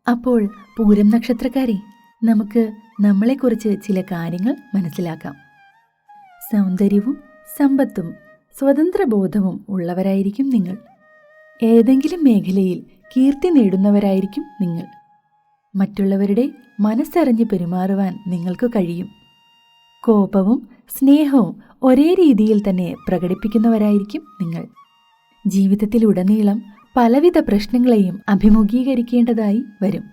അപ്പോൾ പൂരം നക്ഷത്രക്കാരെ, നമുക്ക് നമ്മളെക്കുറിച്ച് ചില കാര്യങ്ങൾ മനസ്സിലാക്കാം. സൗന്ദര്യവും സമ്പത്തും സ്വതന്ത്രബോധവും ഉള്ളവരായിരിക്കും നിങ്ങൾ. ഏതെങ്കിലും മേഖലയിൽ കീർത്തി നേടുന്നവരായിരിക്കും നിങ്ങൾ. മറ്റുള്ളവരുടെ മനസ്സറിഞ്ഞ് പെരുമാറുവാൻ നിങ്ങൾക്ക് കഴിയും. കോപവും സ്നേഹവും ഒരേ രീതിയിൽ തന്നെ പ്രകടിപ്പിക്കുന്നവരായിരിക്കും നിങ്ങൾ. ജീവിതത്തിലുടനീളം പലവിധ പ്രശ്നങ്ങളെയും അഭിമുഖീകരിക്കേണ്ടതായി വരും.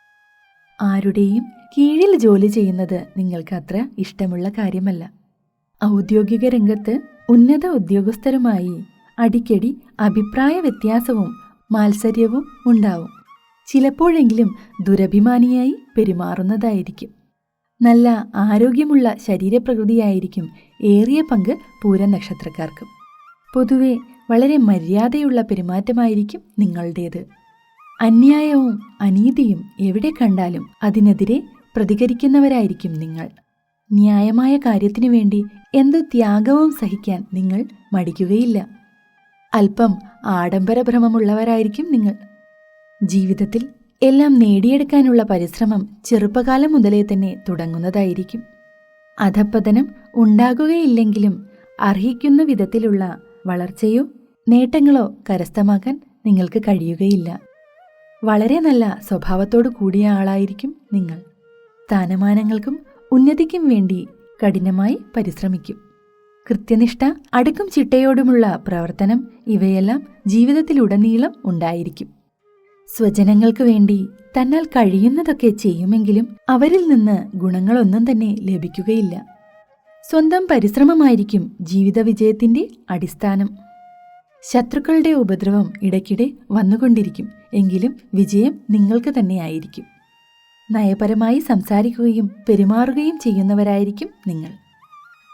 ആരുടെയും കീഴിൽ ജോലി ചെയ്യുന്നത് നിങ്ങൾക്ക് അത്ര ഇഷ്ടമുള്ള കാര്യമല്ല. ഔദ്യോഗിക രംഗത്ത് ഉന്നത ഉദ്യോഗസ്ഥരുമായി അടിക്കടി അഭിപ്രായ വ്യത്യാസവും മാത്സര്യവും ഉണ്ടാവും. ചിലപ്പോഴെങ്കിലും ദുരഭിമാനിയായി പെരുമാറുന്നതായിരിക്കും. നല്ല ആരോഗ്യമുള്ള ശരീരപ്രകൃതിയായിരിക്കും ഏറിയ പങ്ക് പൂരം നക്ഷത്രക്കാർക്കും. പൊതുവെ വളരെ മര്യാദയുള്ള പെരുമാറ്റമായിരിക്കും നിങ്ങളുടേത്. അന്യായവും അനീതിയും എവിടെ കണ്ടാലും അതിനെതിരെ പ്രതികരിക്കുന്നവരായിരിക്കും നിങ്ങൾ. ന്യായമായ കാര്യത്തിനു വേണ്ടി എന്തു ത്യാഗവും സഹിക്കാൻ നിങ്ങൾ മടിക്കുകയില്ല. അല്പം ആഡംബരഭ്രമമുള്ളവരായിരിക്കും നിങ്ങൾ. ജീവിതത്തിൽ എല്ലാം നേടിയെടുക്കാനുള്ള പരിശ്രമം ചെറുപ്പകാലം മുതലേ തന്നെ തുടങ്ങുന്നതായിരിക്കും. അധപ്പതനം ഉണ്ടാകുകയില്ലെങ്കിലും അർഹിക്കുന്ന വിധത്തിലുള്ള വളർച്ചയോ നേട്ടങ്ങളോ കരസ്ഥമാക്കാൻ നിങ്ങൾക്ക് കഴിയുകയില്ല. വളരെ നല്ല സ്വഭാവത്തോടു കൂടിയ ആളായിരിക്കും നിങ്ങൾ. സ്ഥാനമാനങ്ങൾക്കും ഉന്നതിക്കും വേണ്ടി കഠിനമായി പരിശ്രമിക്കും. കൃത്യനിഷ്ഠ, അടുക്കും ചിട്ടയോടുമുള്ള പ്രവർത്തനം ഇവയെല്ലാം ജീവിതത്തിലുടനീളം ഉണ്ടായിരിക്കും. സ്വജനങ്ങൾക്ക് വേണ്ടി തന്നാൽ കഴിയുന്നതൊക്കെ ചെയ്യുമെങ്കിലും അവരിൽ നിന്ന് ഗുണങ്ങളൊന്നും തന്നെ ലഭിക്കുകയില്ല. സ്വന്തം പരിശ്രമമായിരിക്കും ജീവിത വിജയത്തിന്റെ അടിസ്ഥാനം. ശത്രുക്കളുടെ ഉപദ്രവം ഇടയ്ക്കിടെ വന്നുകൊണ്ടിരിക്കും, എങ്കിലും വിജയം നിങ്ങൾക്ക് തന്നെയായിരിക്കും. നയപരമായി സംസാരിക്കുകയും പെരുമാറുകയും ചെയ്യുന്നവരായിരിക്കും നിങ്ങൾ.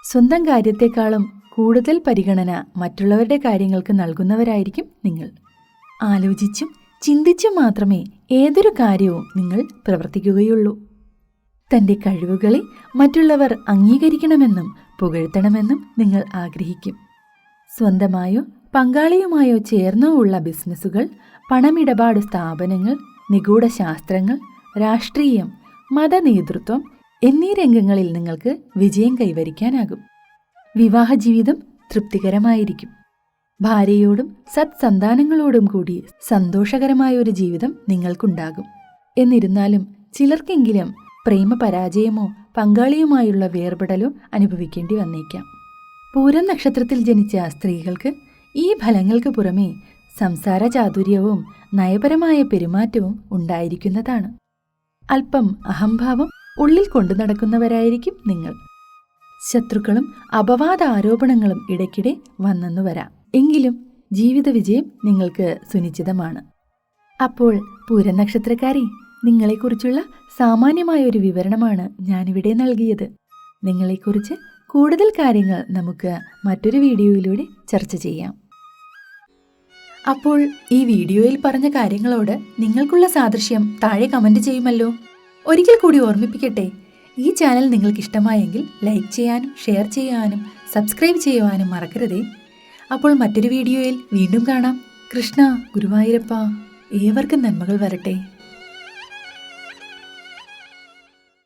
സ്വന്തം കാര്യത്തെക്കാളും കൂടുതൽ പരിഗണന മറ്റുള്ളവരുടെ കാര്യങ്ങൾക്ക് നൽകുന്നവരായിരിക്കും നിങ്ങൾ. ആലോചിച്ചും ചിന്തിച്ചും മാത്രമേ ഏതൊരു കാര്യവും നിങ്ങൾ പ്രവർത്തിക്കുകയുള്ളൂ. തന്റെ കഴിവുകളെ മറ്റുള്ളവർ അംഗീകരിക്കണമെന്നും പുകഴ്ത്തണമെന്നും നിങ്ങൾ ആഗ്രഹിക്കും. സ്വന്തമായോ പങ്കാളിയുമായോ ചേർന്നോ ഉള്ള ബിസിനസ്സുകൾ, പണമിടപാട് സ്ഥാപനങ്ങൾ, നിഗൂഢ ശാസ്ത്രങ്ങൾ, രാഷ്ട്രീയം, മതനേതൃത്വം എന്നീ രംഗങ്ങളിൽ നിങ്ങൾക്ക് വിജയം കൈവരിക്കാനാകും. വിവാഹജീവിതം തൃപ്തികരമായിരിക്കും. ഭാര്യയോടും സത്സന്താനങ്ങളോടും കൂടി സന്തോഷകരമായ ഒരു ജീവിതം നിങ്ങൾക്കുണ്ടാകും. എന്നിരുന്നാലും ചിലർക്കെങ്കിലും പ്രേമപരാജയമോ പങ്കാളിയുമായുള്ള വേർപെടലോ അനുഭവിക്കേണ്ടി വന്നേക്കാം. പൂരം നക്ഷത്രത്തിൽ ജനിച്ച സ്ത്രീകൾക്ക് ഈ ഫലങ്ങൾക്ക് പുറമേ സംസാര ചാതുര്യവും നയപരമായ പെരുമാറ്റവും ഉണ്ടായിരിക്കുന്നതാണ്. അല്പം അഹംഭാവം ഉള്ളിൽ കൊണ്ടു നടക്കുന്നവരായിരിക്കും നിങ്ങൾ. ശത്രുക്കളും അപവാദ ആരോപണങ്ങളും ഇടയ്ക്കിടെ വന്നെന്നു വരാം. എങ്കിലും ജീവിത വിജയം നിങ്ങൾക്ക് സുനിശ്ചിതമാണ്. അപ്പോൾ പൂരം നക്ഷത്രക്കാരെ, നിങ്ങളെക്കുറിച്ചുള്ള സാമാന്യമായൊരു വിവരണമാണ് ഞാനിവിടെ നൽകിയത്. നിങ്ങളെക്കുറിച്ച് കൂടുതൽ കാര്യങ്ങൾ നമുക്ക് മറ്റൊരു വീഡിയോയിലൂടെ ചർച്ച ചെയ്യാം. അപ്പോൾ ഈ വീഡിയോയിൽ പറഞ്ഞ കാര്യങ്ങളോട് നിങ്ങൾക്കുള്ള സാദൃശ്യം താഴെ കമന്റ് ചെയ്യുമല്ലോ. ഒരിക്കൽ കൂടി ഓർമ്മിപ്പിക്കട്ടെ, ഈ ചാനൽ നിങ്ങൾക്ക് ഇഷ്ടമായെങ്കിൽ ലൈക്ക് ചെയ്യാനും ഷെയർ ചെയ്യാനും സബ്സ്ക്രൈബ് ചെയ്യുവാനും മറക്കരുതേ. അപ്പോൾ മറ്റൊരു വീഡിയോയിൽ വീണ്ടും കാണാം. കൃഷ്ണ ഗുരുവായൂരപ്പ, ഏവർക്കും നന്മകൾ വരട്ടെ.